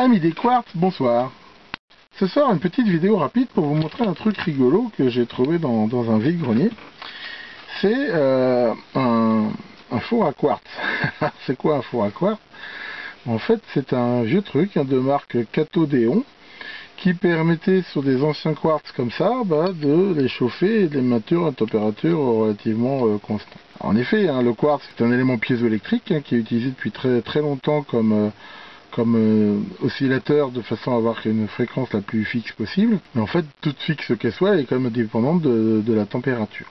Amis des quartz, bonsoir. Ce soir, une petite vidéo rapide pour vous montrer un truc rigolo que j'ai trouvé dans un vide-grenier. C'est un four à quartz. C'est quoi un four à quartz? En fait, c'est un vieux truc de marque Cathodéon qui permettait sur des anciens quartz comme ça de les chauffer et de les maintenir à température relativement constante. En effet, le quartz est un élément piézoélectrique qui est utilisé depuis très très longtemps comme oscillateur de façon à avoir une fréquence la plus fixe possible. Mais en fait, toute fixe qu'elle soit, elle est quand même dépendante de la température.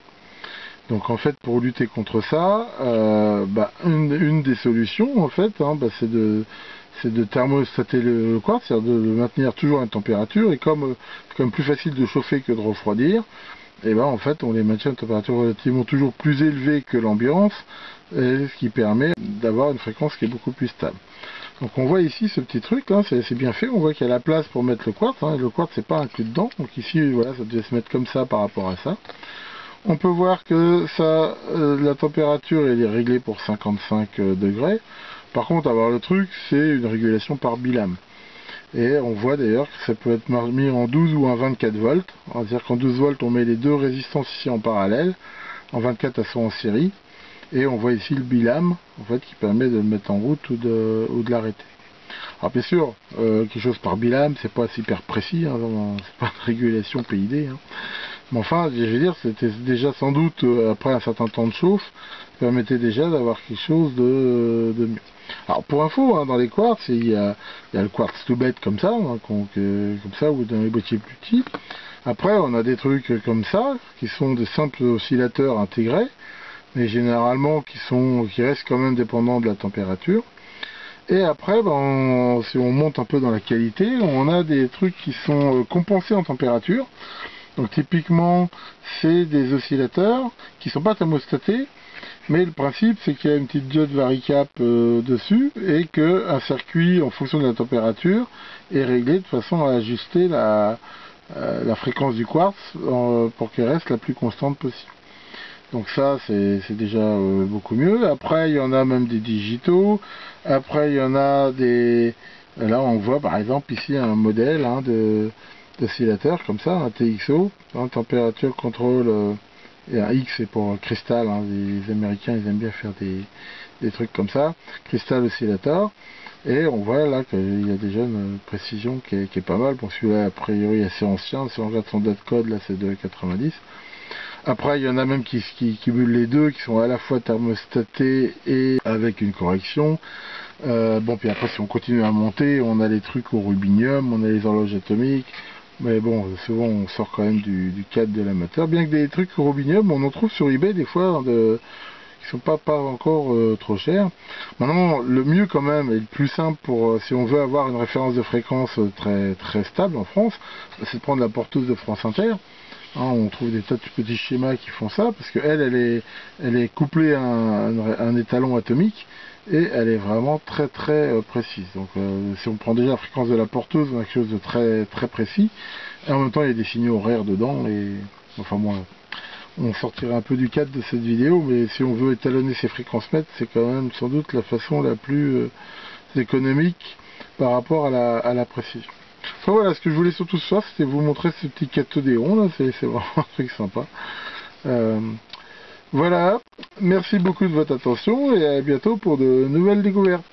Donc en fait, pour lutter contre ça, une des solutions en fait, c'est de thermostater le quartz, c'est-à-dire de le maintenir toujours à une température, et comme c'est quand même plus facile de chauffer que de refroidir, et en fait on les maintient à une température relativement toujours plus élevée que l'ambiance, ce qui permet d'avoir une fréquence qui est beaucoup plus stable. Donc on voit ici ce petit truc là, c'est bien fait, on voit qu'il y a la place pour mettre le quartz, et le quartz c'est pas inclus dedans, donc ici voilà, ça devait se mettre comme ça par rapport à ça. On peut voir que ça, la température elle est réglée pour 55 degrés. Par contre, avoir le truc, c'est une régulation par bilame. Et on voit d'ailleurs que ça peut être mis en 12 ou en 24 volts. C'est-à-dire qu'en 12 volts, on met les deux résistances ici en parallèle. En 24, elles sont en série. Et on voit ici le bilame, en fait, qui permet de le mettre en route ou de l'arrêter. Alors bien sûr, quelque chose par bilame, c'est pas super précis, c'est pas une régulation PID. Mais enfin, je veux dire, c'était déjà sans doute, après un certain temps de chauffe, ça permettait déjà d'avoir quelque chose de mieux. Alors pour info, dans les quartz, il y a le quartz tout bête comme ça, comme ça, ou dans les boîtiers plus petits. Après, on a des trucs comme ça, qui sont des simples oscillateurs intégrés, mais généralement qui restent quand même dépendants de la température. Et après, si on monte un peu dans la qualité, on a des trucs qui sont compensés en température. Donc typiquement, c'est des oscillateurs qui ne sont pas thermostatés, mais le principe c'est qu'il y a une petite diode varicap dessus et qu'un circuit en fonction de la température est réglé de façon à ajuster la fréquence du quartz pour qu'elle reste la plus constante possible. Donc ça c'est déjà beaucoup mieux. Après il y en a même des digitaux. Après il y en a des... Là on voit par exemple ici un modèle d'oscillateur comme ça, un TXO, température contrôle, et un X c'est pour cristal, les Américains ils aiment bien faire des trucs comme ça, cristal oscillateur, et on voit là qu'il y a déjà une précision qui est pas mal. Bon, celui-là a priori assez ancien, si on regarde son date code là c'est de 90. Après il y en a même qui cumulent les deux, qui sont à la fois thermostatés et avec une correction. Puis après si on continue à monter, on a les trucs au rubinium, on a les horloges atomiques. Mais bon, souvent on sort quand même du cadre de l'amateur. Bien que des trucs au rubinium, on en trouve sur eBay des fois qui sont pas encore trop chers. Maintenant, le mieux quand même, et le plus simple pour si on veut avoir une référence de fréquence très très stable en France, c'est de prendre la porteuse de France Inter. On trouve des tas de petits schémas qui font ça, parce qu'elle elle est couplée à un étalon atomique, et elle est vraiment très très précise. Donc si on prend déjà la fréquence de la porteuse, on a quelque chose de très très précis, et en même temps il y a des signaux horaires dedans, et enfin moi, on sortira un peu du cadre de cette vidéo, mais si on veut étalonner ces fréquences mètres, c'est quand même sans doute la façon la plus économique par rapport à la précision. Enfin voilà, ce que je voulais surtout ce soir, c'était vous montrer ce petit Cathodéon là, c'est vraiment un truc sympa. Voilà, merci beaucoup de votre attention et à bientôt pour de nouvelles découvertes.